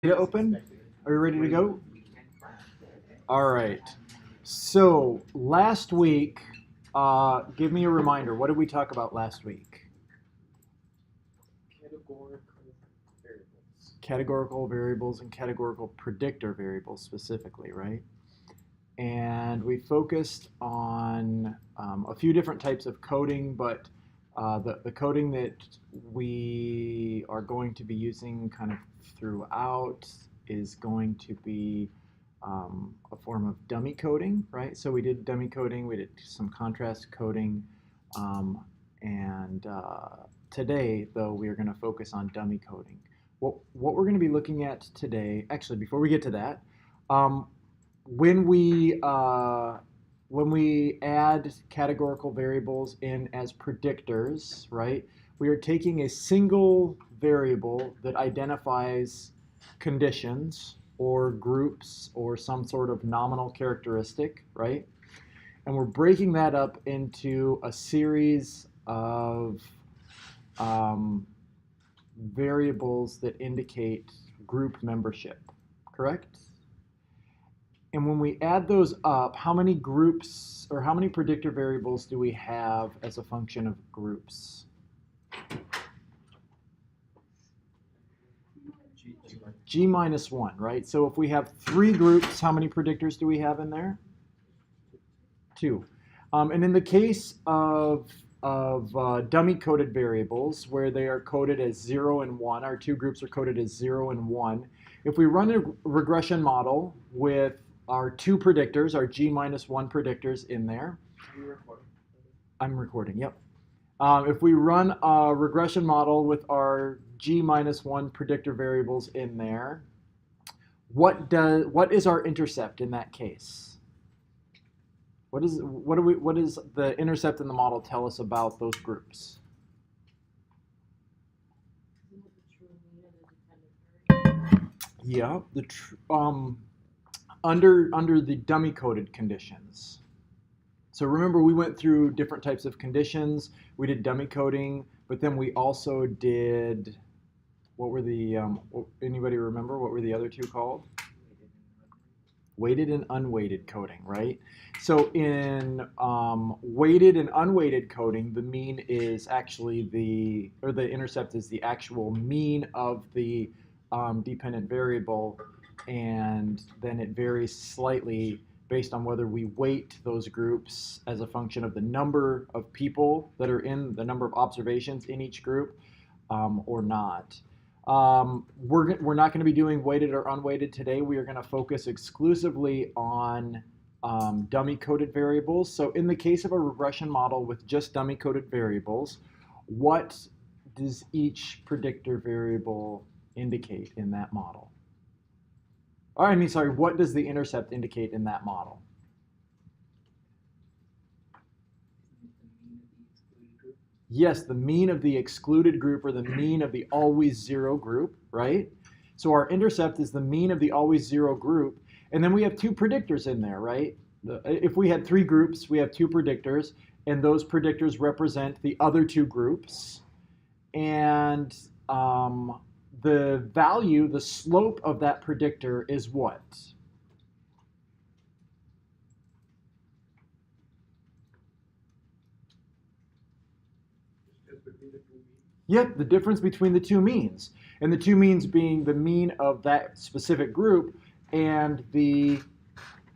Data open? Are you ready to go? All right. So last week, give me a reminder. What did we talk about last week? Categorical variables and categorical predictor variables specifically, right? And we focused on a few different types of coding, but the coding that we are going to be using kind of throughout is going to be a form of dummy coding, right? So we did dummy coding, we did some contrast coding, and today, though, we are going to focus on dummy coding. What we're going to be looking at today, actually, before we get to that, um, when we uh, when we add categorical variables in as predictors, right? We are taking a single variable that identifies conditions or groups or some sort of nominal characteristic, right? And we're breaking that up into a series of um, variables that indicate group membership, correct? And when we add those up, how many groups or how many predictor variables do we have as a function of groups? G minus 1, right? So if we have three groups, how many predictors do we have in there? Two. And in the case of dummy coded variables, where they are coded as 0 and 1, our two groups are coded as 0 and 1. If we run a regression model with our two predictors, our G minus 1 predictors in there. I'm recording, yep. If we run a regression model with our G minus 1 predictor variables in there, what is our intercept in that case? What does the intercept in the model tell us about those groups? Yeah, under the dummy coded conditions. So remember, we went through different types of conditions. We did dummy coding, but then we also did, what were the, anybody remember what were the other two called? Weighted and unweighted coding, right? So in weighted and unweighted coding, the mean is actually the intercept is the actual mean of the dependent variable, and then it varies slightly based on whether we weight those groups as a function of the number of people that are in the number of observations in each group or not. We're not going to be doing weighted or unweighted today. We are going to focus exclusively on dummy coded variables. So in the case of a regression model with just dummy coded variables, what does each predictor variable indicate in that model? Or, I mean, sorry, what does the intercept indicate in that model? Yes, the mean of the excluded group or the mean of the always zero group, right? So our intercept is the mean of the always zero group. And then we have two predictors in there, right? If we had three groups, we have two predictors, and those predictors represent the other two groups. And the value, the slope of that predictor is what? Yep, the difference between the two means. And the two means being the mean of that specific group and the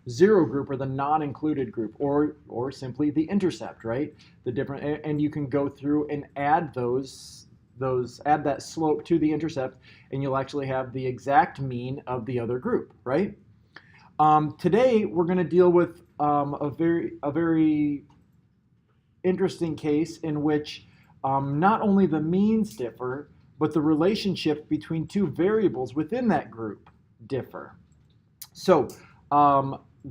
zero group or the non-included group or simply the intercept, right? The different and you can go through and add add that slope to the intercept, and you'll actually have the exact mean of the other group, right? Today we're going to deal with a very interesting case in which not only the means differ, but the relationship between two variables within that group differ. So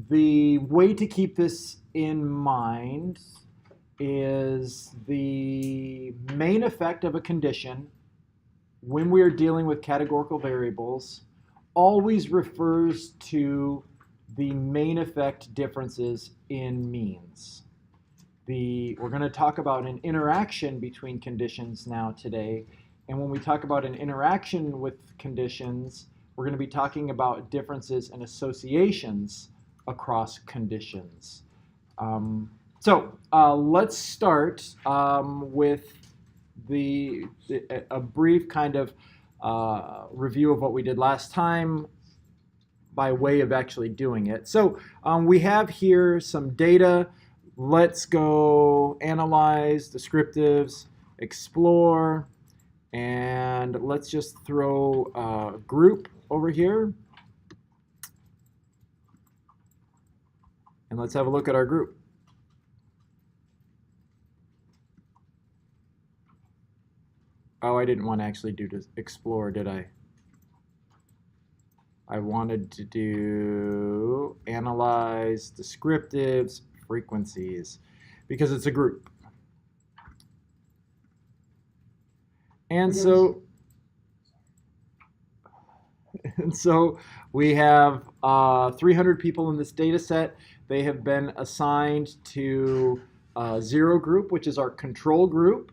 the way to keep this in mind is the main effect of a condition when we are dealing with categorical variables always refers to the main effect differences in means. We're going to talk about an interaction between conditions now today. And when we talk about an interaction with conditions, we're going to be talking about differences in associations across conditions. Let's start with a brief kind of review of what we did last time by way of actually doing it. So we have here some data. Let's go analyze, descriptives, explore, and let's just throw a group over here. And let's have a look at our group. Oh, I didn't want to actually do to explore, did I? I wanted to do analyze, descriptives, frequencies, because it's a group. And so we have 300 people in this data set. They have been assigned to a 0 group, which is our control group,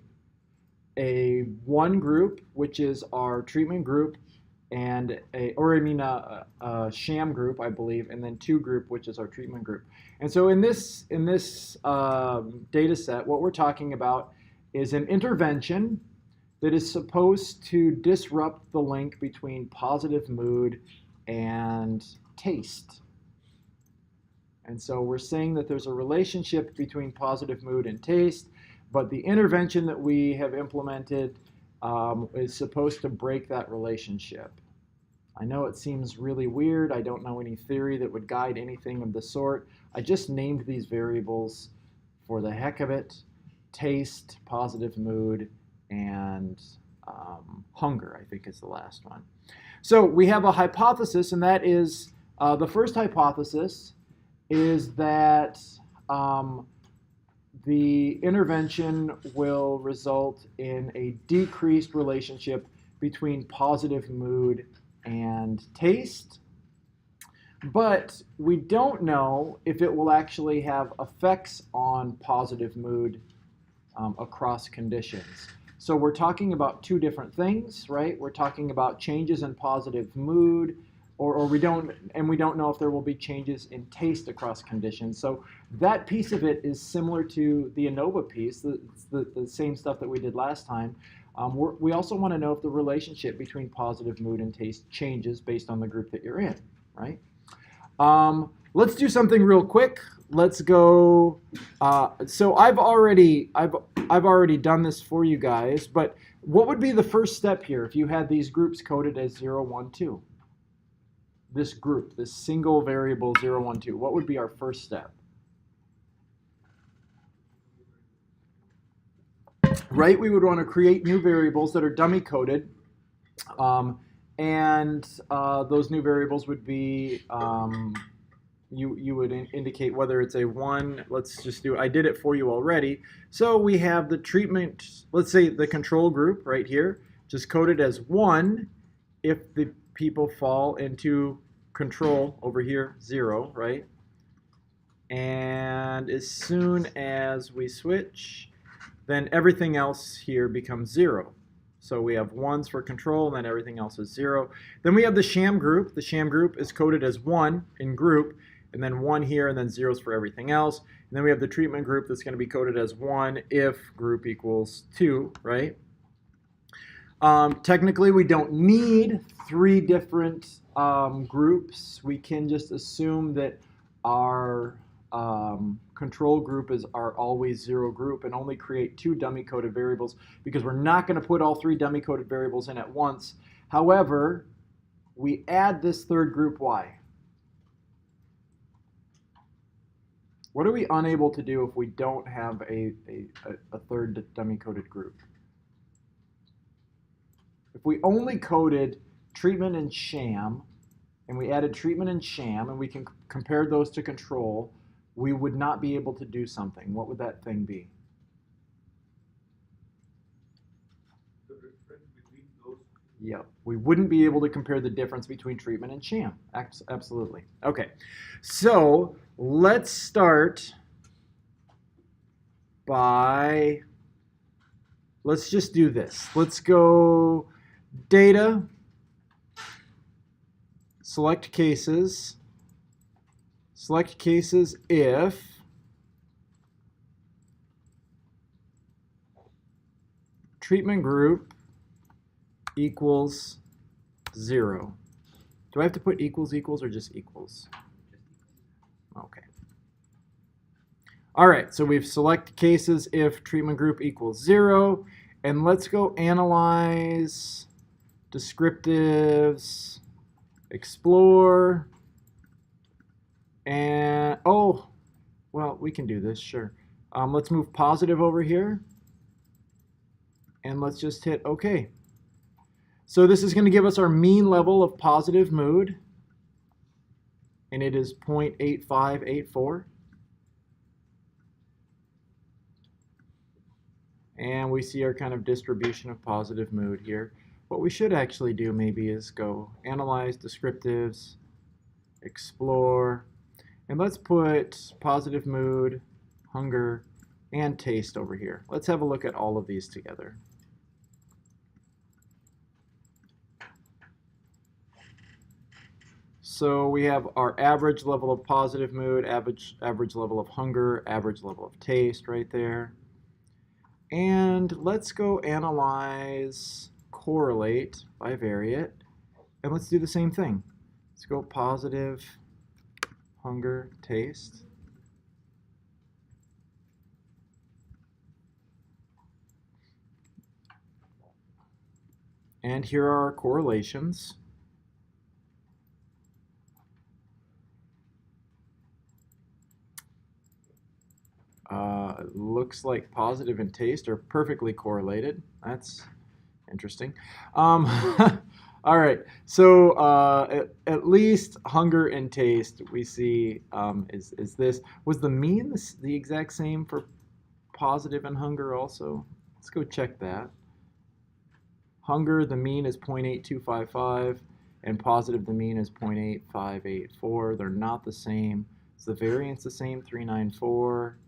a 1 group, which is our treatment group, and a sham group, I believe, and then 2 group, which is our treatment group. And so in this data set, what we're talking about is an intervention that is supposed to disrupt the link between positive mood and taste. And so we're saying that there's a relationship between positive mood and taste, but the intervention that we have implemented is supposed to break that relationship. I know it seems really weird. I don't know any theory that would guide anything of the sort. I just named these variables for the heck of it: taste, positive mood, and hunger, I think is the last one. So we have a hypothesis, and that is the first hypothesis is that the intervention will result in a decreased relationship between positive mood and taste, but we don't know if it will actually have effects on positive mood across conditions. So we're talking about 2 different things, right? We're talking about changes in positive mood, or we don't know if there will be changes in taste across conditions. So that piece of it is similar to the ANOVA piece, the same stuff that we did last time. We also want to know if the relationship between positive mood and taste changes based on the group that you're in, right? Let's do something real quick. Let's go. So I've already done this for you guys, but what would be the first step here if you had these groups coded as 0, 1, 2? This group, this single variable 0, 1, 2, what would be our first step? Right, we would want to create new variables that are dummy coded, and those new variables would be, you would indicate whether it's a 1, let's just do, I did it for you already. So we have the treatment, let's say the control group right here, just coded as 1 if the people fall into control over here, 0, right? And as soon as we switch, then everything else here becomes 0. So we have 1s for control, and then everything else is 0. Then we have the sham group. The sham group is coded as 1 in group, and then 1 here, and then 0s for everything else. And then we have the treatment group that's going to be coded as 1 if group equals 2, right? Technically, we don't need 3 different groups. We can just assume that our control group are always 0 group and only create 2 dummy coded variables because we're not going to put all 3 dummy coded variables in at once. However, we add this third group. Why? What are we unable to do if we don't have a third dummy coded group? If we only coded treatment and sham, and we added treatment and sham, and we can compare those to control, we would not be able to do something. What would that thing be? The difference between those. Yep, we wouldn't be able to compare the difference between treatment and sham. Absolutely. Okay, so let's start by, let's just do this. Let's go data, select cases if treatment group equals 0. Do I have to put equals or just equals? Okay. All right, so we've select cases if treatment group equals 0. And let's go analyze descriptives, explore, and, oh, well, we can do this, sure. Let's move positive over here. And let's just hit OK. So this is going to give us our mean level of positive mood. And it is 0.8584. And we see our kind of distribution of positive mood here. What we should actually do maybe is go analyze descriptives, explore, and let's put positive mood, hunger, and taste over here. Let's have a look at all of these together. So we have our average level of positive mood, average level of hunger, average level of taste right there. And let's go analyze, correlate, bivariate, and let's do the same thing. Let's go positive, hunger, taste. And here are our correlations. Looks like positive and taste are perfectly correlated. That's interesting. All right, so at least hunger and taste we see is this. Was the mean the exact same for positive and hunger also? Let's go check that. Hunger, the mean is 0.8255, and positive, the mean is 0.8584. They're not the same. Is the variance the same? 394.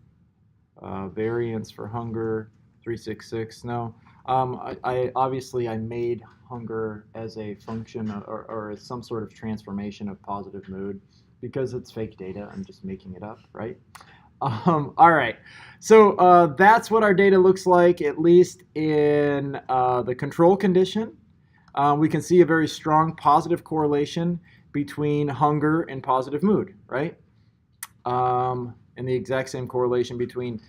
Variance for hunger, 366. No, I obviously I made hunger as a function or as some sort of transformation of positive mood because it's fake data. I'm just making it up, right? All right, so that's what our data looks like, at least in the control condition. We can see a very strong positive correlation between hunger and positive mood, right? And the exact same correlation between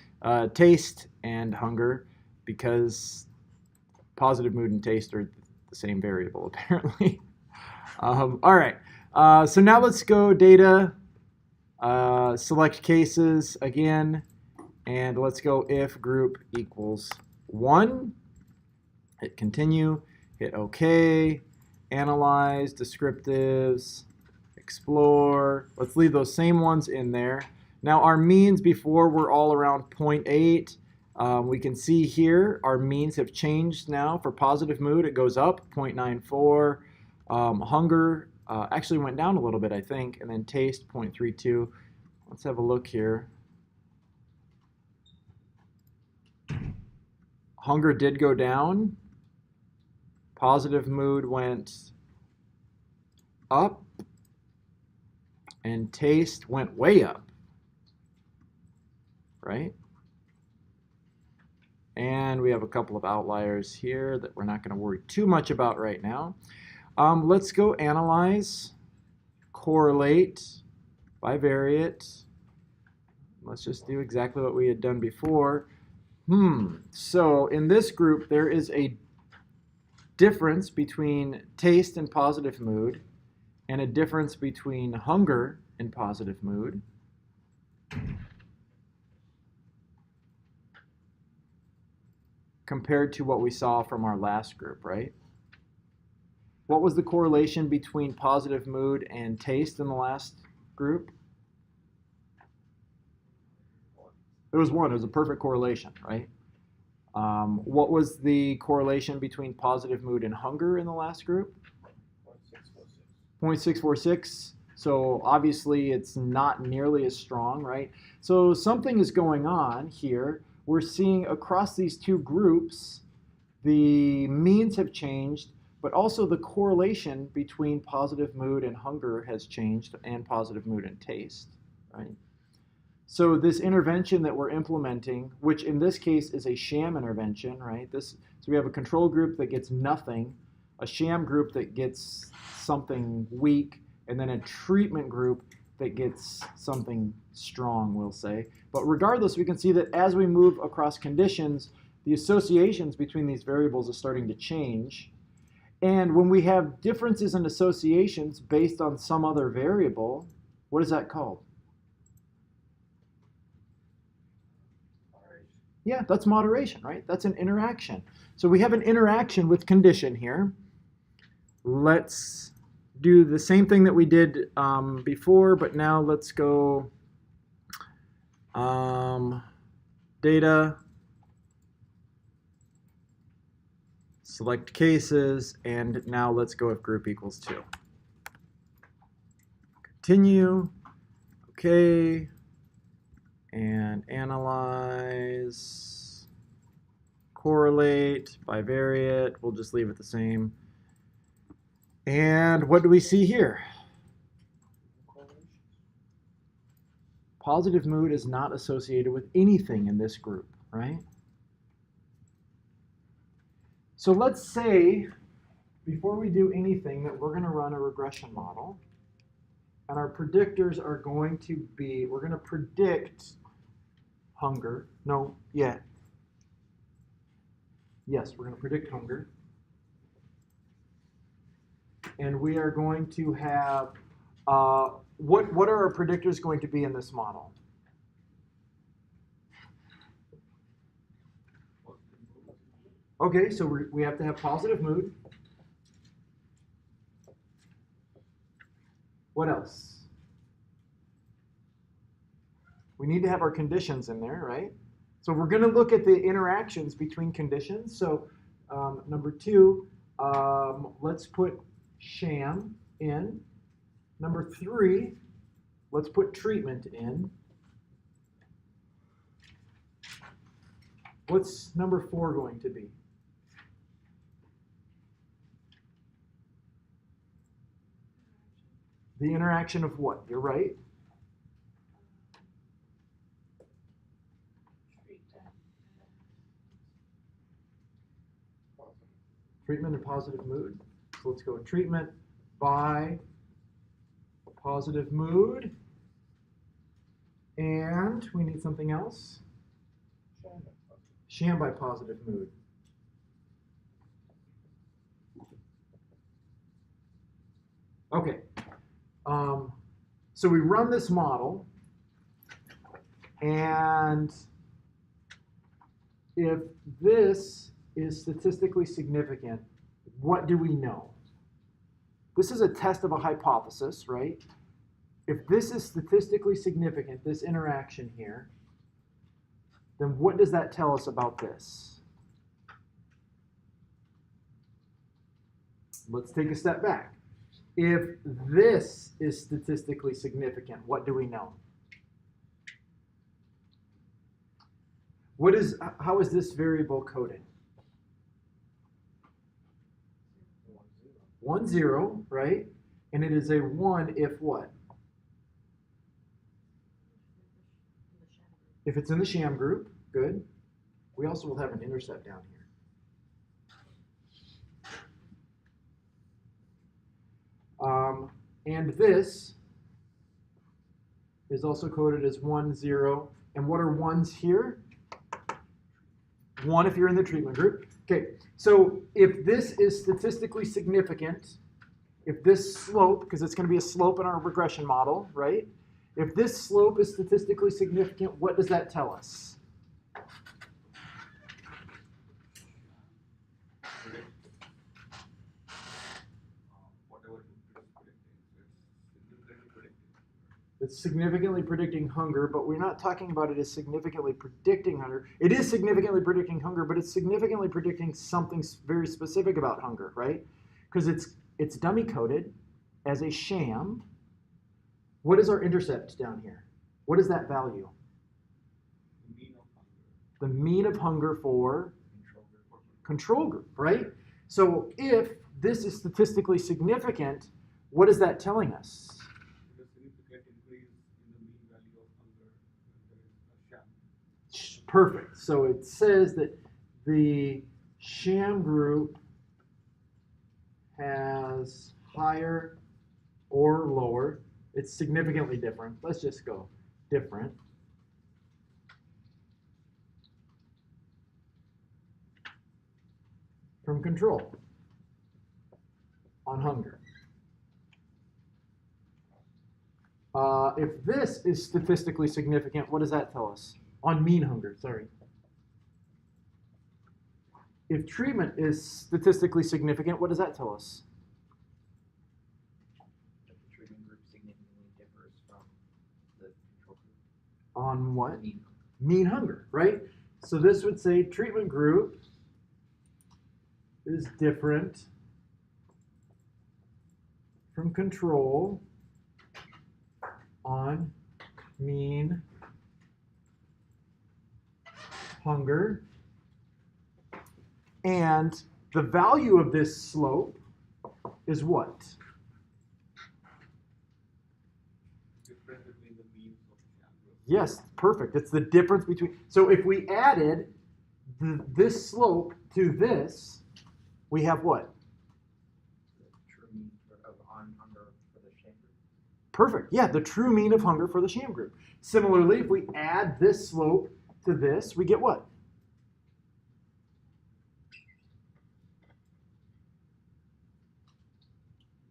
taste and hunger, because positive mood and taste are the same variable, apparently. All right, so now let's go data, select cases again, and let's go if group equals 1. Hit continue, hit OK, analyze, descriptives, explore. Let's leave those same ones in there. Now our means before were all around 0.8. We can see here our means have changed now. For positive mood, it goes up 0.94. Hunger actually went down a little bit, I think, and then taste 0.32. Let's have a look here. Hunger did go down. Positive mood went up. And taste went way up. Right? And we have a couple of outliers here that we're not going to worry too much about right now. Let's go analyze, correlate, bivariate. Let's just do exactly what we had done before. So in this group, there is a difference between taste and positive mood, and a difference between hunger and positive mood. Compared to what we saw from our last group, right? What was the correlation between positive mood and taste in the last group? It was 1. It was a perfect correlation, right? What was the correlation between positive mood and hunger in the last group? 0.646. So obviously it's not nearly as strong, right? So something is going on here. We're seeing across these two groups, the means have changed, but also the correlation between positive mood and hunger has changed, and positive mood and taste, right? So this intervention that we're implementing, which in this case is a sham intervention, right? So we have a control group that gets nothing, a sham group that gets something weak, and then a treatment group that gets something strong, we'll say. But regardless, we can see that as we move across conditions, the associations between these variables are starting to change. And when we have differences in associations based on some other variable, what is that called? Moderation. Yeah, that's moderation, right? That's an interaction. So we have an interaction with condition here. Let's do the same thing that we did before, but now let's go data, select cases, and now let's go if group equals 2. Continue, okay, and analyze, correlate, bivariate, we'll just leave it the same. And what do we see here? Positive mood is not associated with anything in this group, right? So let's say, before we do anything, that we're going to run a regression model. And our predictors are going to be, we're going to predict hunger. No, yeah. Yes, we're going to predict hunger. And we are going to have, what are our predictors going to be in this model? Okay, so we have to have positive mood. What else? We need to have our conditions in there, right? So we're going to look at the interactions between conditions. So number 2, let's put sham in. Number 3, let's put treatment in. What's number 4 going to be? The interaction of what? You're right. Treatment and positive mood. So let's go treatment by positive mood. And we need something else. Sham by positive mood. Okay. So we run this model, and if this is statistically significant, what do we know? This is a test of a hypothesis, right? If this is statistically significant, this interaction here, then what does that tell us about this? Let's take a step back. If this is statistically significant, what do we know? How is this variable coded? 1, 0, right? And it is a 1 if what? If it's in the sham group, good. We also will have an intercept down here. And this is also coded as 1, 0. And what are 1s here? 1 if you're in the treatment group. Okay, so if this is statistically significant, if this slope, because it's going to be a slope in our regression model, right? If this slope is statistically significant, what does that tell us? It's significantly predicting hunger, but we're not talking about it as significantly predicting hunger. It is significantly predicting hunger, but it's significantly predicting something very specific about hunger, right? Because it's dummy coded as a sham. What is our intercept down here? What is that value? The mean of hunger. The mean of hunger for control group, right? So if this is statistically significant, what is that telling us? The significant increase in the mean value of hunger when there is a sham. Perfect. So it says that the sham group has higher or lower. It's significantly different. Let's just go different. From control on hunger. If this is statistically significant, what does that tell us? On mean hunger, sorry. If treatment is statistically significant, what does that tell us? That the treatment group significantly differs from the control group. On what? Mean. Mean hunger, right? So this would say treatment group is different from control on mean hunger. And the value of this slope is what? Difference between the means of the sham group. Yes, perfect. It's the difference between. So if we added this slope to this, we have what? The true mean of on hunger for the sham group. Perfect. Yeah, the true mean of hunger for the sham group. Similarly, if we add this slope to this, we get what?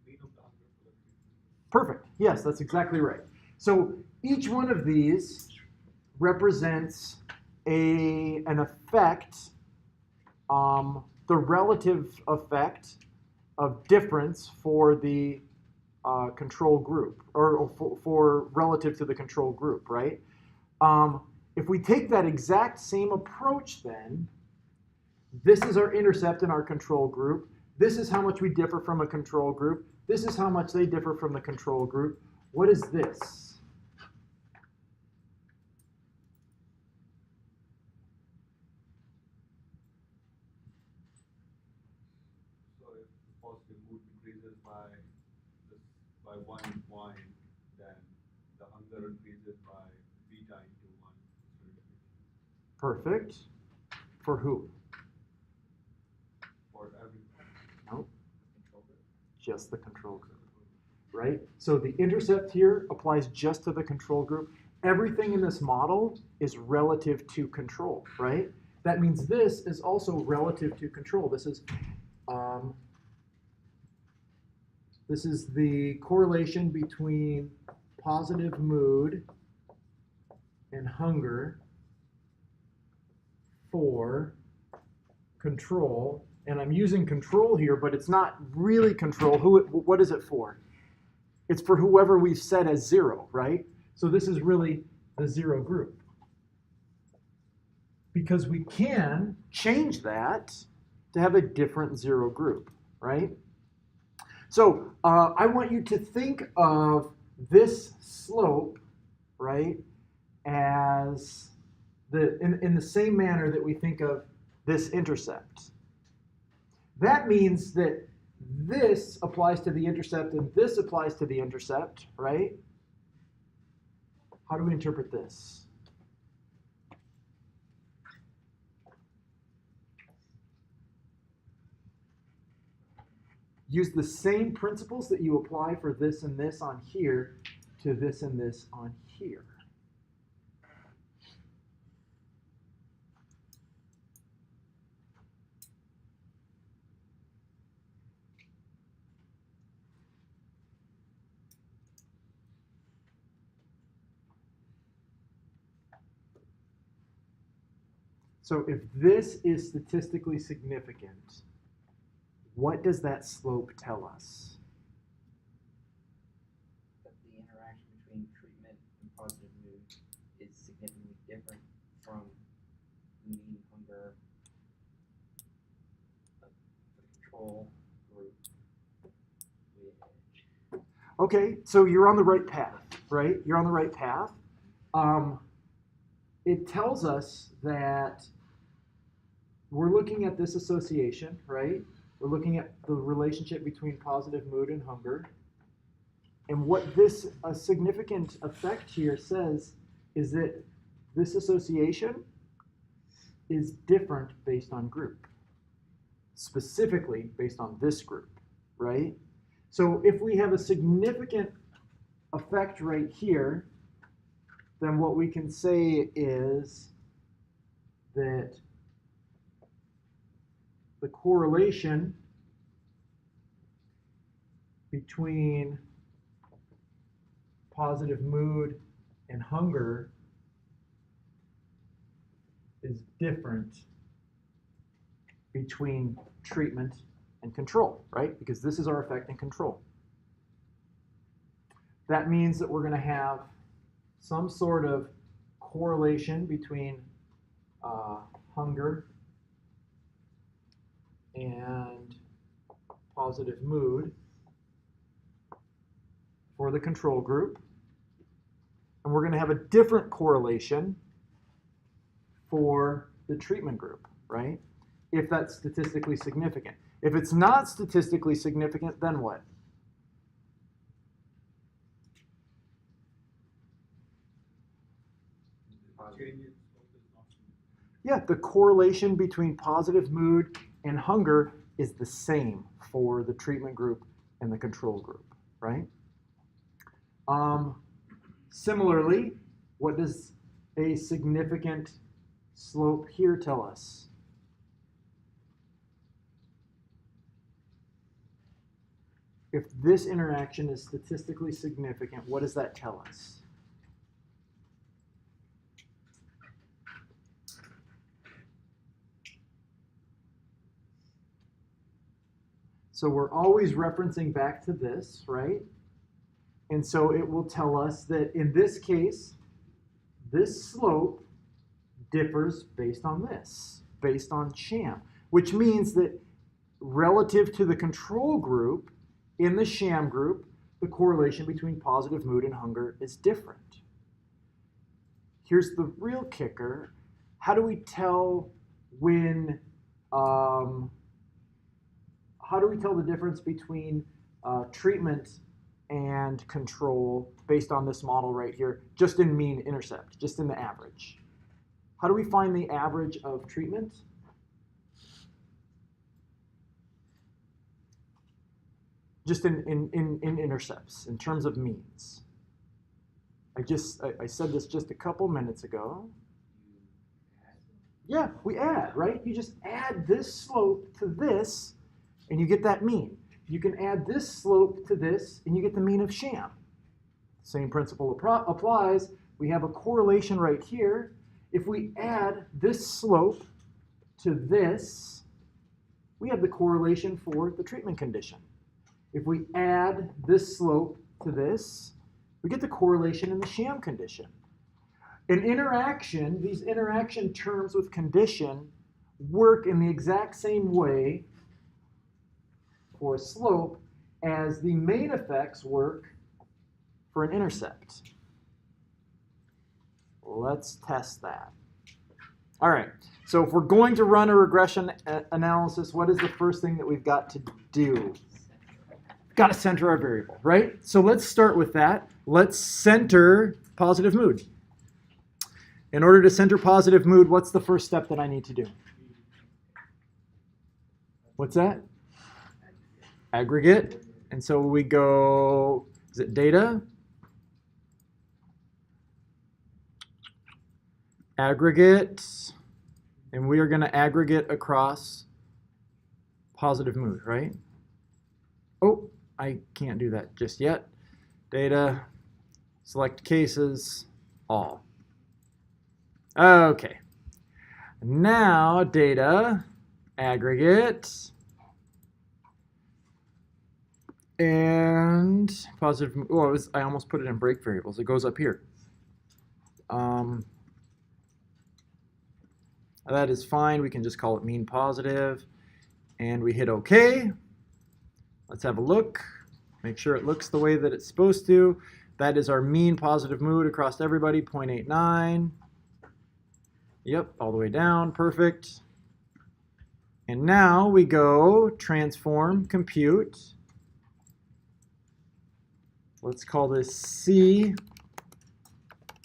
Mean of the hunger for the treatment. Perfect. Yes, that's exactly right. So each one of these represents an effect, the relative effect of difference for the control group, or for relative to the control group, right? If we take that exact same approach then, this is our intercept in our control group. This is how much we differ from a control group. This is how much they differ from the control group. What is this? So if the positive mood increases by 1 point, then the hunger increases by beta into 1. Perfect. For who? For every Nope, Control group. just the control group, right? So the intercept here applies just to the control group. Everything in this model is relative to control, right? That means this is also relative to control. This is the correlation between positive mood and hunger for control. And I'm using control here, but it's not really control. What is it for? It's for whoever we've set as 0, right? So this is really the 0 group. Because we can change that to have a different 0 group, right? So I want you to think of this slope, right, as in the same manner that we think of this intercept. That means that this applies to the intercept and this applies to the intercept, right? How do we interpret this? Use the same principles that you apply for this and this on here to this and this on here. So if this is statistically significant, what does that slope tell us? That the interaction between treatment and positive mood is significantly different from the mean hunger of the control group. Which Okay, so you're on the right path, right? You're on the right path. It tells us that we're looking at this association, right? We're looking at the relationship between positive mood and hunger. And what this significant effect here says is that this association is different based on group, specifically based on this group, right? So if we have a significant effect right here, then what we can say is that the correlation between positive mood and hunger is different between treatment and control, right? Because this is our effect and control. That means that we're going to have some sort of correlation between hunger and positive mood for the control group. And we're going to have a different correlation for the treatment group, right? If that's statistically significant. If it's not statistically significant, then what? Yeah, the correlation between positive mood and hunger is the same for the treatment group and the control group, right? Similarly, what does a significant slope here tell us? If this interaction is statistically significant, what does that tell us? So we're always referencing back to this, right? And so it will tell us that in this case, this slope differs based on this, based on sham, which means that relative to the control group, in the sham group, the correlation between positive mood and hunger is different. Here's the real kicker. How do we tell when, how do we tell the difference between treatment and control based on this model right here, just in mean intercept, just in the average? How do we find the average of treatment? Just in intercepts, in terms of means. I said this just a couple minutes ago. Yeah, we add, right? You just add this slope to this, and you get that mean. You can add this slope to this, and you get the mean of sham. Same principle applies. We have a correlation right here. If we add this slope to this, we have the correlation for the treatment condition. If we add this slope to this, we get the correlation in the sham condition. An interaction, these interaction terms with condition work in the exact same way for a slope as the main effects work for an intercept. Let's test that. All right, so if we're going to run a regression analysis, what is the first thing that we've got to do? Got to center our variable, right? So let's start with that. Let's center positive mood. In order to center positive mood, what's the first step that I need to do? What's that? Aggregate. And so we go, is it data? Aggregate. And we are going to aggregate across positive mood, right? Oh, I can't do that just yet. Data, select cases, all. Okay. Now data, aggregate, and positive. Oh, I almost put it in break variables. It goes up here. That is fine. We can just call it mean positive, and we hit OK. Let's have a look. Make sure it looks the way that it's supposed to. That is our mean positive mood across everybody, 0.89. Yep, all the way down, perfect. And now we go transform, compute. Let's call this C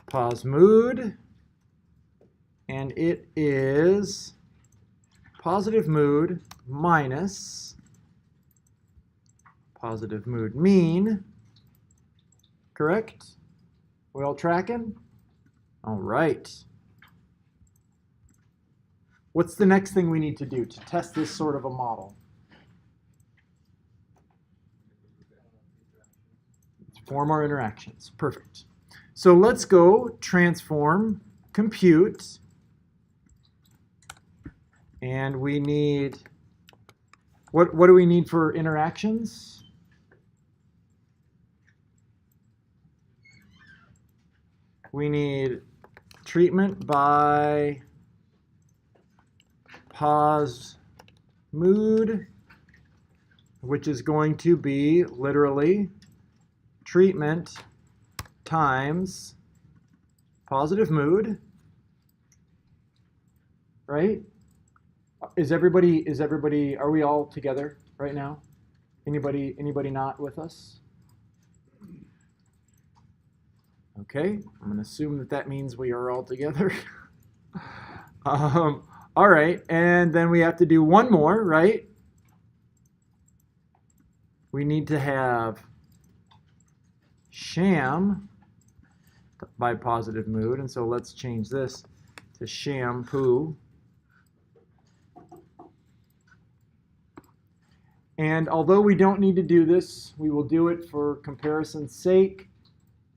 pos mood. And it is positive mood minus positive mood mean. Correct? We all tracking? All right. What's the next thing we need to do to test this sort of a model? Form our interactions. Perfect. So let's go transform, compute, and we need, what do we need for interactions? We need treatment by pos mood, which is going to be literally treatment times positive mood, right? Is everybody, are we all together right now? Anybody not with us? Okay, I'm going to assume that means we are all together. All right, and then we have to do one more, right? We need to have sham by positive mood, and so let's change this to shampoo. And although we don't need to do this, we will do it for comparison's sake.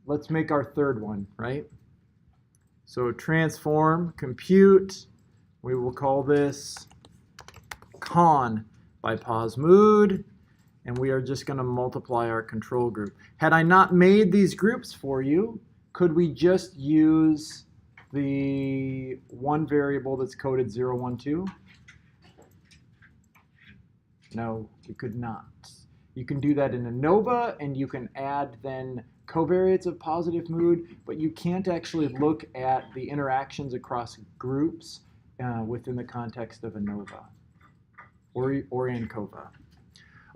Let's make our third one, right? So transform, compute, we will call this con by pos mood, and we are just going to multiply our control group. Had I not made these groups for you, could we just use the one variable that's coded 0, 1, 2? No, you could not. You can do that in ANOVA, and you can add then covariates of positive mood, but you can't actually look at the interactions across groups within the context of ANOVA or in COVA.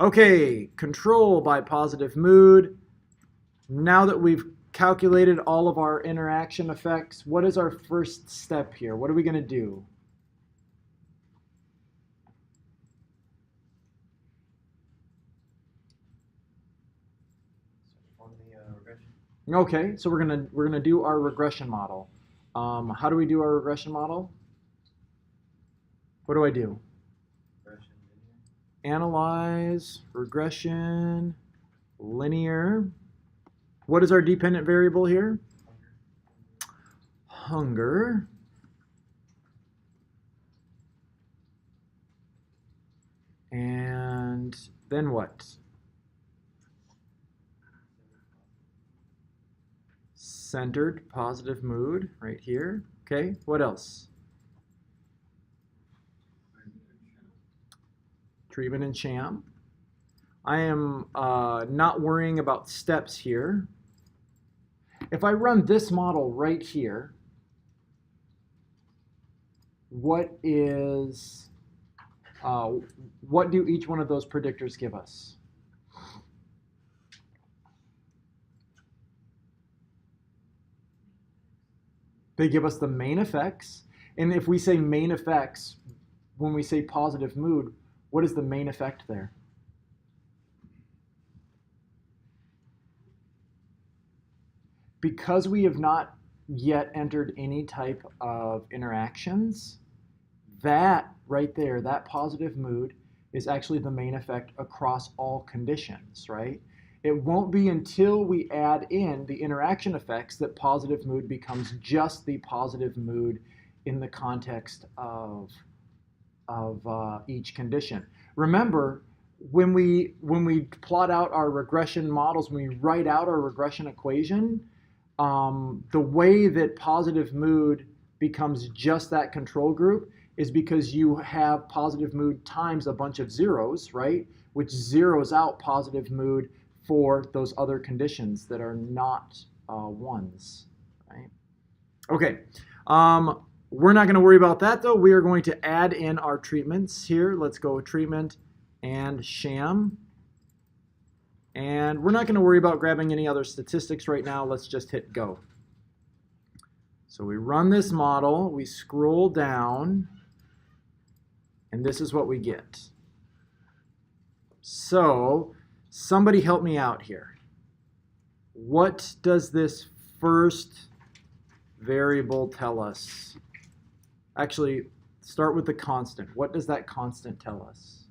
Okay, control by positive mood. Now that we've calculated all of our interaction effects, what is our first step here? What are we going to do? Okay, so we're gonna do our regression model. How do we do our regression model? What do I do? Analyze regression linear. What is our dependent variable here? Hunger. And then what? Centered positive mood right here. Okay, what else? Treatment and sham. I am not worrying about steps here. If I run this model right here, what do each one of those predictors give us? They give us the main effects. And if we say main effects, when we say positive mood, what is the main effect there? Because we have not yet entered any type of interactions, that right there, that positive mood is actually the main effect across all conditions, right? It won't be until we add in the interaction effects that positive mood becomes just the positive mood in the context of each condition. Remember, when we plot out our regression models, when we write out our regression equation, the way that positive mood becomes just that control group is because you have positive mood times a bunch of zeros, right? Which zeroes out positive mood for those other conditions that are not ones, right? Okay, We're not going to worry about that though. We are going to add in our treatments here. Let's go with treatment and sham. And we're not going to worry about grabbing any other statistics right now. Let's just hit go. So we run this model, we scroll down, and this is what we get. So somebody help me out here. What does this first variable tell us? Actually, start with the constant. What does that constant tell us?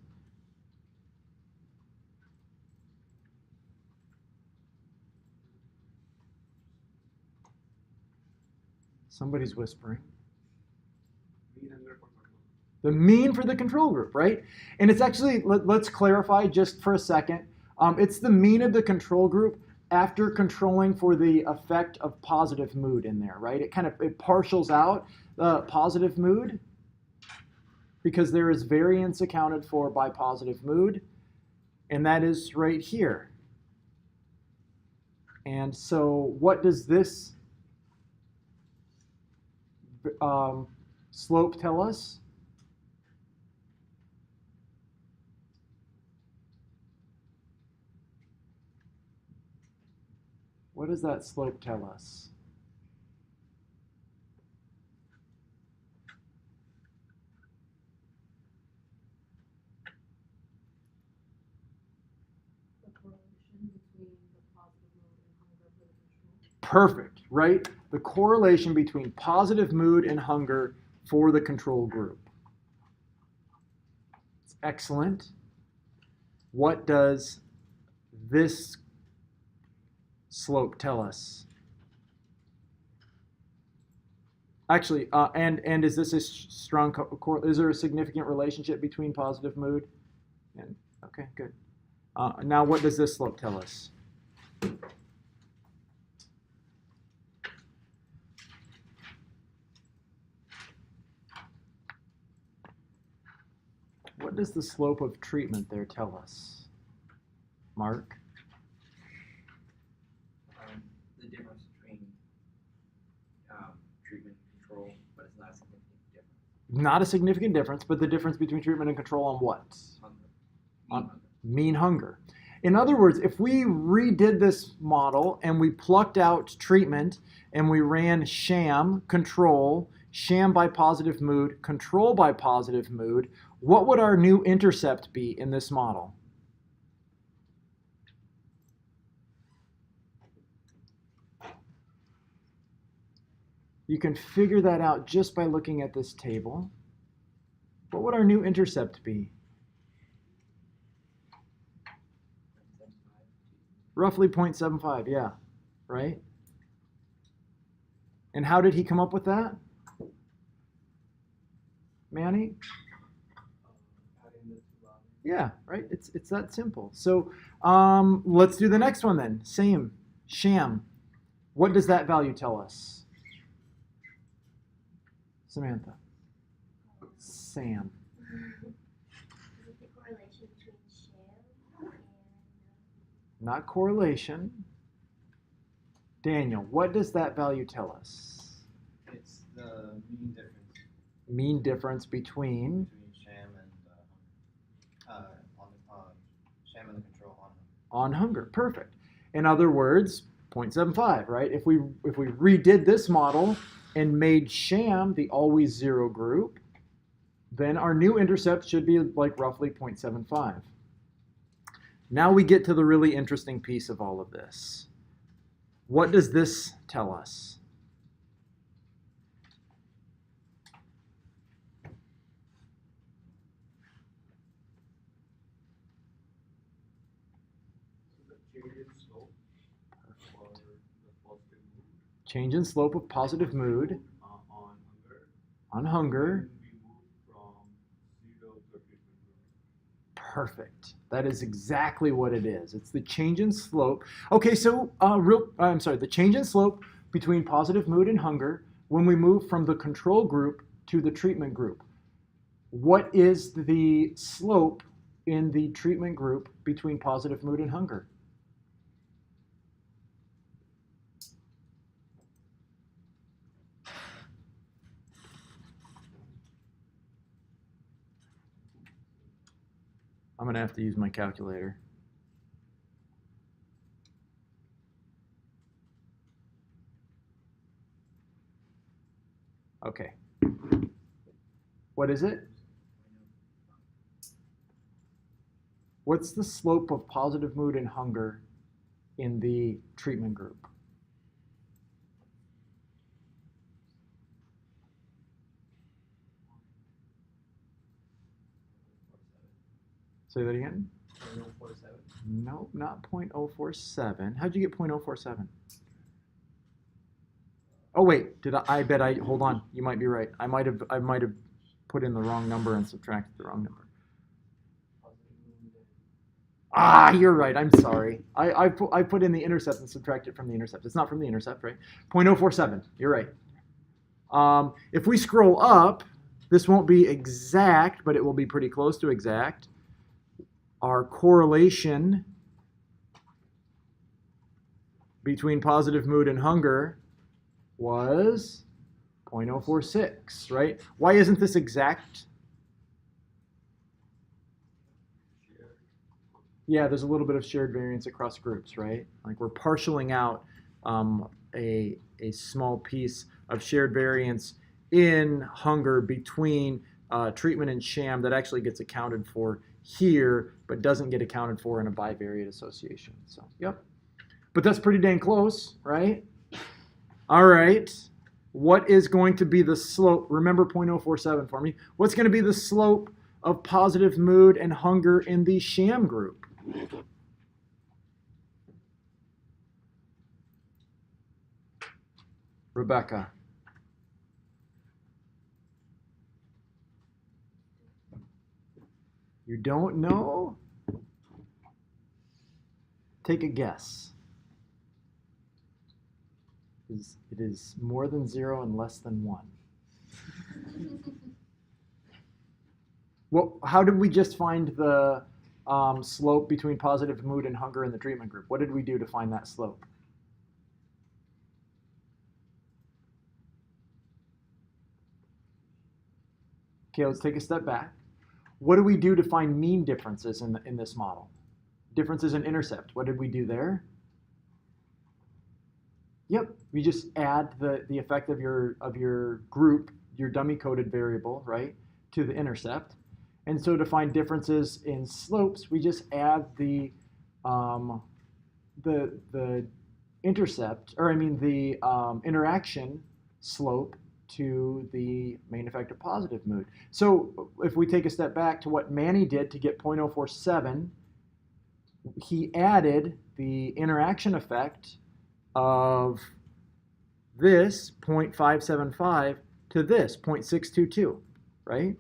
Somebody's whispering. Mean hunger for control. The mean for the control group, right? And it's actually, let's clarify just for a second. It's the mean of the control group after controlling for the effect of positive mood in there, right? It partials out the positive mood because there is variance accounted for by positive mood, and that is right here. And so what does this slope tell us? What does that slope tell us? The correlation between the positive mood and hunger for the control. Perfect, right? The correlation between positive mood and hunger for the control group. It's excellent. What does this slope tell us? Actually, and is this a strong is there a significant relationship between positive mood and okay, good. Now what does this slope tell us? What does the slope of treatment there tell us? Mark? The difference between treatment and control, but it's not a significant difference. Not a significant difference, but the difference between treatment and control on what? Hunger. Mean hunger. In other words, if we redid this model and we plucked out treatment and we ran sham, control, sham by positive mood, control by positive mood, what would our new intercept be in this model? You can figure that out just by looking at this table. What would our new intercept be? Roughly 0.75, yeah, right? And how did he come up with that? Manny? Adding the two values. Yeah, right, it's that simple. So let's do the next one then. Same, sham. What does that value tell us? Samantha. Sam. Is it the correlation between sham and Not correlation. Daniel, what does that value tell us? It's the mean difference Mean difference between between sham and sham and the control on hunger. Perfect. In other words, 0.75, right? If we redid this model and made sham the always zero group, then our new intercept should be like roughly 0.75. Now we get to the really interesting piece of all of this. What does this tell us? So the change in slope for the positive mood. Change in slope of positive mood On hunger. on hunger. When we move from 0 to treatment group. Perfect. That is exactly what it is. It's the change in slope. Okay, so the change in slope between positive mood and hunger when we move from the control group to the treatment group. What is the slope in the treatment group between positive mood and hunger? I'm going to have to use my calculator. Okay. What is it? What's the slope of positive mood and hunger in the treatment group? Say that again? 0.047. No, not 0.047. How'd you get 0.047? Oh wait, I bet hold on, you might be right. I might have put in the wrong number and subtracted the wrong number. Ah, you're right. I'm sorry. I put in the intercept and subtracted from the intercept. It's not from the intercept, right? 0.047. You're right. If we scroll up, this won't be exact, but it will be pretty close to exact. Our correlation between positive mood and hunger was 0.046, right? Why isn't this exact? Yeah, there's a little bit of shared variance across groups, right? Like we're partialing out a small piece of shared variance in hunger between treatment and sham that actually gets accounted for here, but doesn't get accounted for in a bivariate association. So, yep. But that's pretty dang close, right? All right. What is going to be the slope? Remember 0.047 for me. What's going to be the slope of positive mood and hunger in the sham group? Rebecca. You don't know? Take a guess. It is more than 0 and less than 1. Well, how did we just find the slope between positive mood and hunger in the treatment group? What did we do to find that slope? Okay, let's take a step back. What do we do to find mean differences in this model? Differences in intercept. What did we do there? Yep, we just add the effect of your group, your dummy coded variable, right, to the intercept. And so to find differences in slopes, we just add the intercept, or I mean the interaction slope to the main effect of positive mood. So if we take a step back to what Manny did to get 0.047, he added the interaction effect of this 0.575 to this 0.622, right?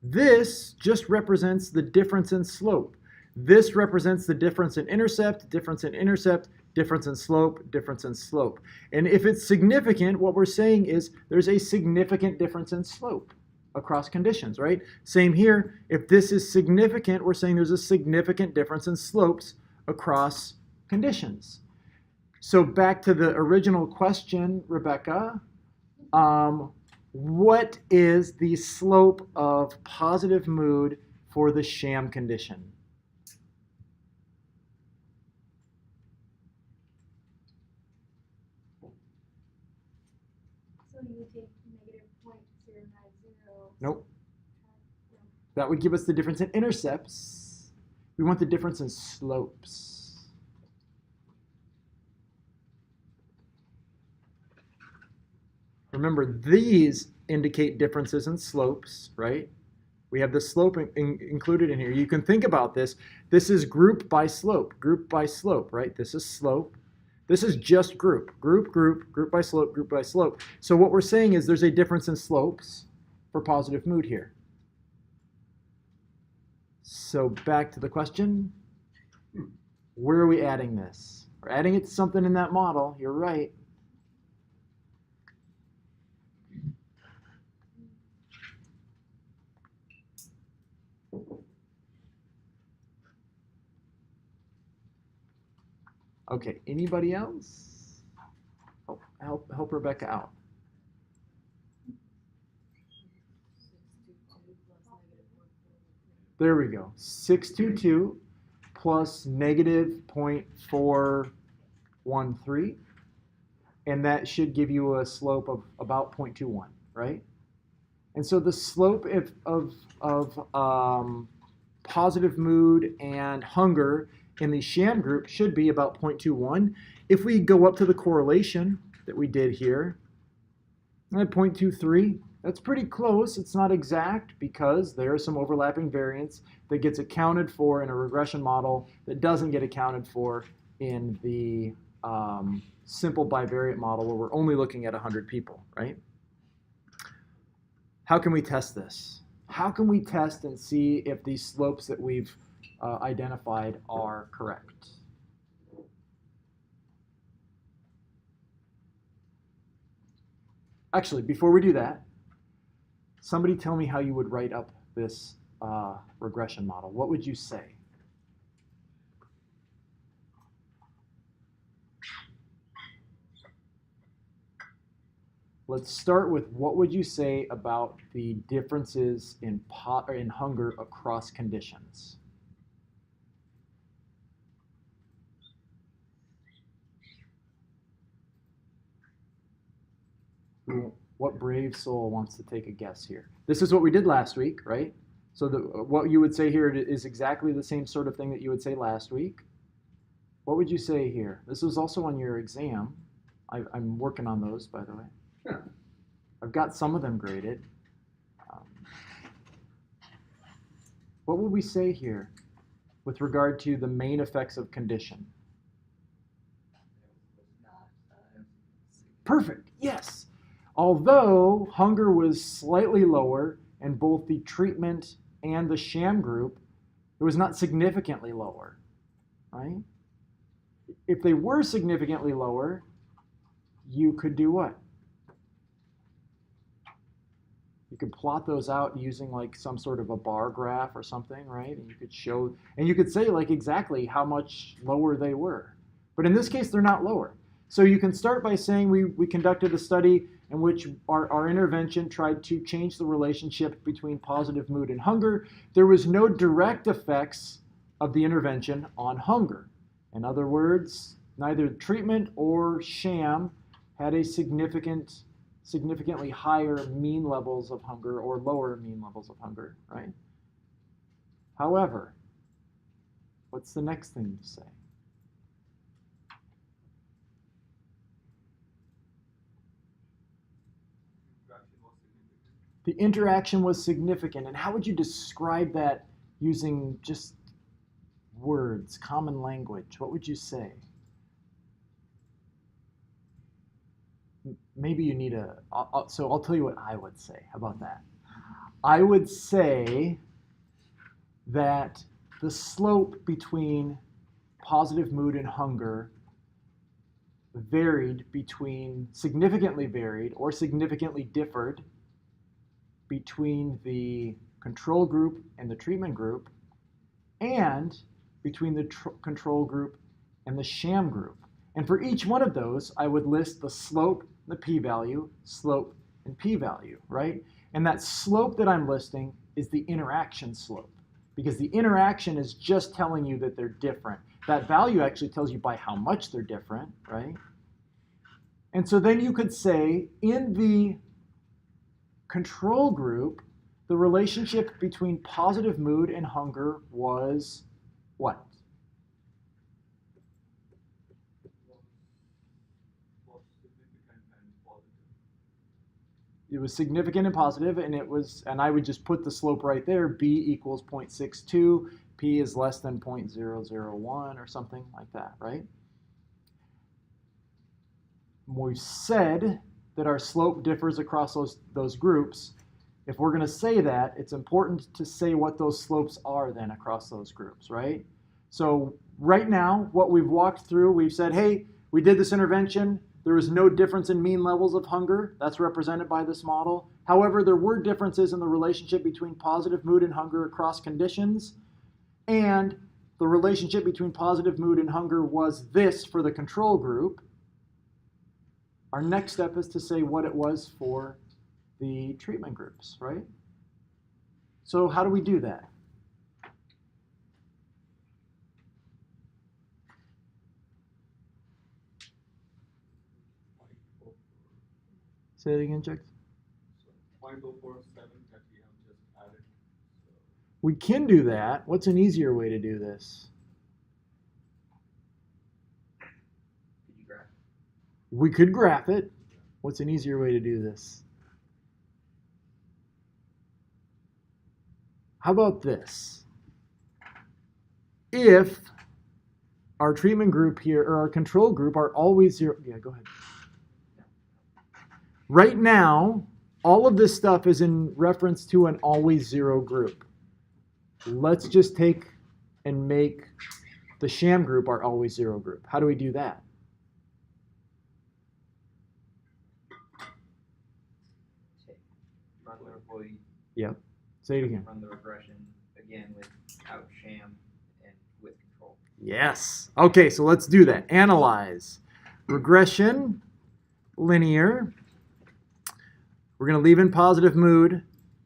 This just represents the difference in slope. This represents the difference in intercept, difference in intercept, difference in slope, difference in slope. And if it's significant, what we're saying is there's a significant difference in slope across conditions, right? Same here. If this is significant, we're saying there's a significant difference in slopes across conditions. So back to the original question, Rebecca, what is the slope of positive mood for the sham condition? So you would take negative 0.090. Nope. That would give us the difference in intercepts. We want the difference in slopes. Remember, these indicate differences in slopes, right? We have the slope included in here. You can think about this. This is group by slope, right? This is slope. This is just group by slope, group by slope. So what we're saying is there's a difference in slopes for positive mood here. So back to the question, where are we adding this? We're adding it to something in that model. You're right. Okay, anybody else? Oh, help Rebecca out. 622 plus negative 140. There we go. 622 plus negative 0.413. And that should give you a slope of about 0.21, right? And so the slope of positive mood and hunger in the sham group should be about 0.21. If we go up to the correlation that we did here, at 0.23, that's pretty close. It's not exact because there is some overlapping variance that gets accounted for in a regression model that doesn't get accounted for in the simple bivariate model where we're only looking at 100 people, right? How can we test this? How can we test and see if these slopes that we've identified are correct? Actually, before we do that, somebody tell me how you would write up this regression model. What would you say? Let's start with what would you say about the differences in hunger across conditions? What brave soul wants to take a guess here? This is what we did last week, right? So what you would say here is exactly the same sort of thing that you would say last week. What would you say here? This was also on your exam. I'm working on those, by the way. I've got some of them graded. What would we say here with regard to the main effects of condition? Perfect, yes. Although hunger was slightly lower in both the treatment and the sham group, it was not significantly lower, right? If they were significantly lower, you could do what? You could plot those out using like some sort of a bar graph or something, right? And you could show, and you could say like exactly how much lower they were. But in this case, they're not lower. So you can start by saying we conducted a study in which our intervention tried to change the relationship between positive mood and hunger. There was no direct effects of the intervention on hunger. In other words, neither treatment or sham had a significantly higher mean levels of hunger or lower mean levels of hunger, right? However, what's the next thing you say? The interaction was significant. And how would you describe that using just words, common language? What would you say? Maybe you need so I'll tell you what I would say. How about that? I would say that the slope between positive mood and hunger significantly varied or significantly differed between the control group and the treatment group, and between the control group and the sham group. And for each one of those, I would list the slope, the p-value, slope, and p-value, right? And that slope that I'm listing is the interaction slope, because the interaction is just telling you that they're different. That value actually tells you by how much they're different, right? And so then you could say in the control group, the relationship between positive mood and hunger was what? It was significant and positive, and I would just put the slope right there. B equals 0.62, P is less than 0.001 or something like that, right? We've said that our slope differs across those groups. If we're going to say that, it's important to say what those slopes are then across those groups, right? So right now, what we've walked through, we've said, hey, we did this intervention. There was no difference in mean levels of hunger. That's represented by this model. However, there were differences in the relationship between positive mood and hunger across conditions. And the relationship between positive mood and hunger was this for the control group. Our next step is to say what it was for the treatment groups, right? So how do we do that? Say it again, Chuck. So 0.047 that we have just added. So We can do that. What's an easier way to do this? Could you graph? We could graph it. What's an easier way to do this? How about this? If our treatment group here, or our control group, are always zero. Yeah, go ahead. Right now, all of this stuff is in reference to an always zero group. Let's just take and make the sham group our always zero group. How do we do that? Run the employee, Yep. Say it again. run the regression again without sham and with control. Yes. Okay, so let's do that. Analyze. Regression, linear. We're going to leave in positive mood.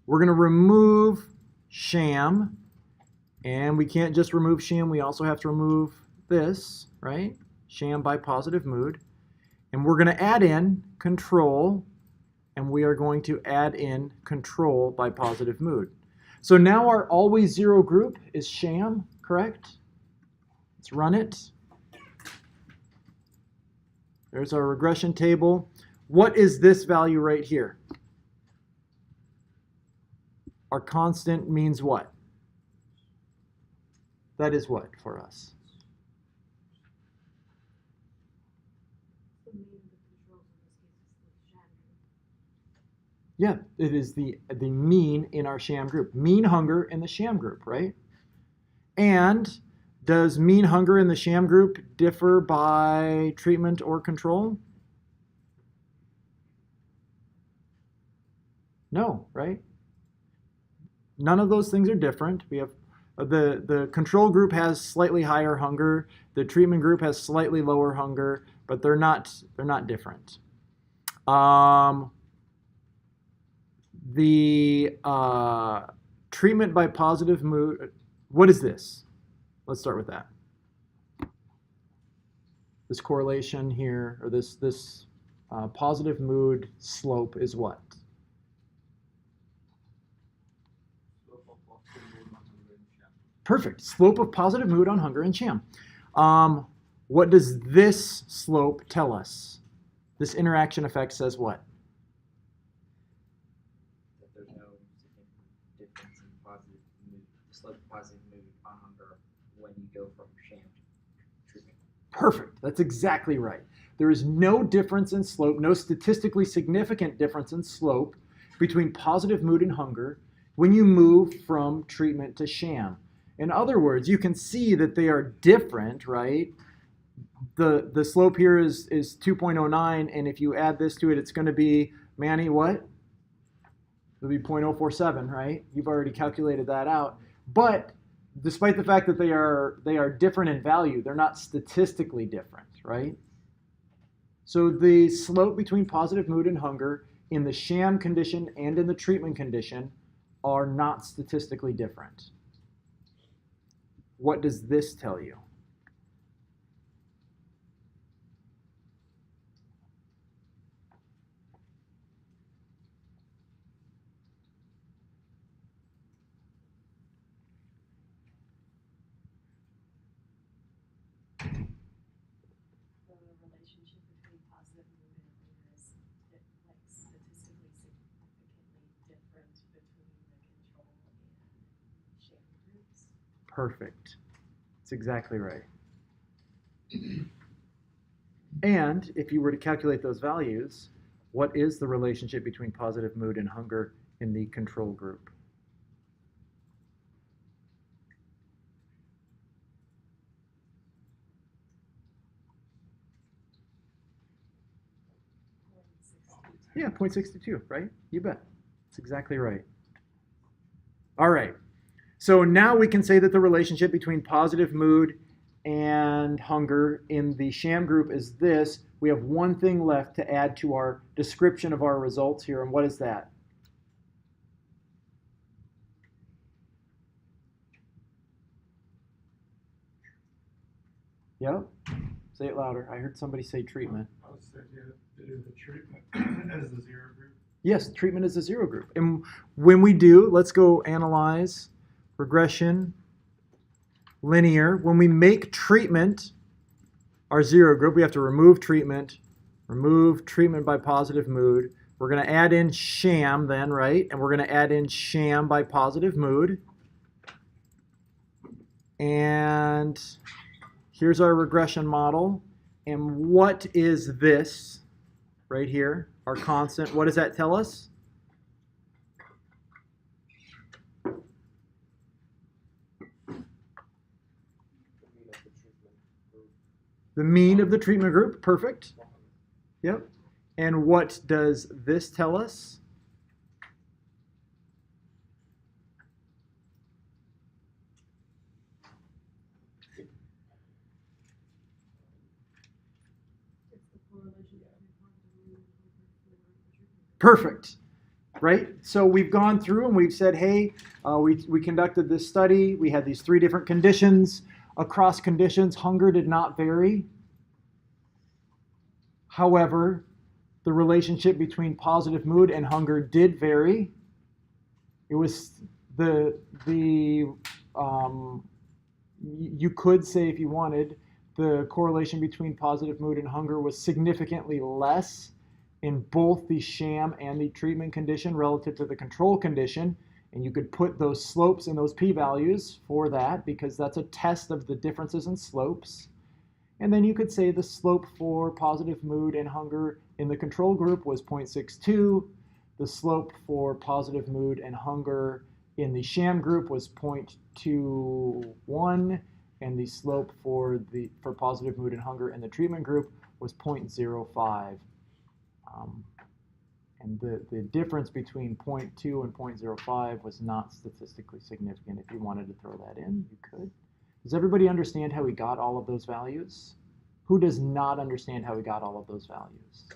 We're going to remove sham. And we can't just remove sham, we also have to remove this, right? Sham by positive mood. And we're going to add in control, and we are going to add in control by positive mood. So now our always zero group is sham, correct? Let's run it. There's our regression table. What is this value right here? Our constant means what? That is what for us? The mean of the controls in this case is the sham group. Yeah, it is the mean in our sham group. Mean hunger in the sham group, right? And does mean hunger in the sham group differ by treatment or control? No, right? None of those things are different. We have the control group has slightly higher hunger. The treatment group has slightly lower hunger, but they're not different. The treatment by positive mood. What is this? Let's start with that. This correlation here, or this positive mood slope is what? slope of positive mood on hunger and sham. Perfect. Slope of positive mood on hunger and sham. What does this slope tell us? This interaction effect says what? That there's no significant difference in positive mood, the slope of positive mood on hunger when you go from sham to treatment. Perfect. That's exactly right. There is no difference in slope, no statistically significant difference in slope between positive mood and hunger when you move from treatment to sham. In other words, you can see that they are different, right? The slope here is 2.09, and if you add this to it, it's going to be, Manny, what? It'll be 0.047, right? You've already calculated that out. But despite the fact that they are different in value, they're not statistically different, right? So the slope between positive mood and hunger in the sham condition and in the treatment condition are not statistically different. What does this tell you? The relationship between positive mood and hunger is like statistically significantly different between the control and sham groups. Perfect. That's exactly right. And if you were to calculate those values, what is the relationship between positive mood and hunger in the control group? Yeah, 0.62, right? You bet. That's exactly right. All right. So now we can say that the relationship between positive mood and hunger in the sham group is this. We have one thing left to add to our description of our results here, and what is that? Yep. Say it louder. I heard somebody say treatment. Alex said you have to do the treatment as the zero group. Yes, treatment is a zero group. And when we do, let's go analyze, regression, linear. When we make treatment our zero group, we have to remove treatment by positive mood. We're going to add in sham then, right? And we're going to add in sham by positive mood. And here's our regression model. And what is this right here? Our constant. What does that tell us? The mean of the treatment group. Perfect. Yep. And what does this tell us? Perfect, right? So we've gone through and we've said, hey, we conducted this study. We had these 3 different conditions. Across conditions, hunger did not vary. However, the relationship between positive mood and hunger did vary. It was you could say, if you wanted, the correlation between positive mood and hunger was significantly less in both the sham and the treatment condition relative to the control condition. And you could put those slopes and those p-values for that because that's a test of the differences in slopes. And then you could say the slope for positive mood and hunger in the control group was 0.62. The slope for positive mood and hunger in the sham group was 0.21. And the slope for positive mood and hunger in the treatment group was 0.05. And the difference between 0.2 and 0.05 was not statistically significant. If you wanted to throw that in, you could. Does everybody understand how we got all of those values? Who does not understand how we got all of those values?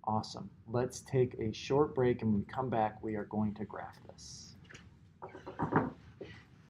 Awesome. Let's take a short break, and when we come back, we are going to graph this.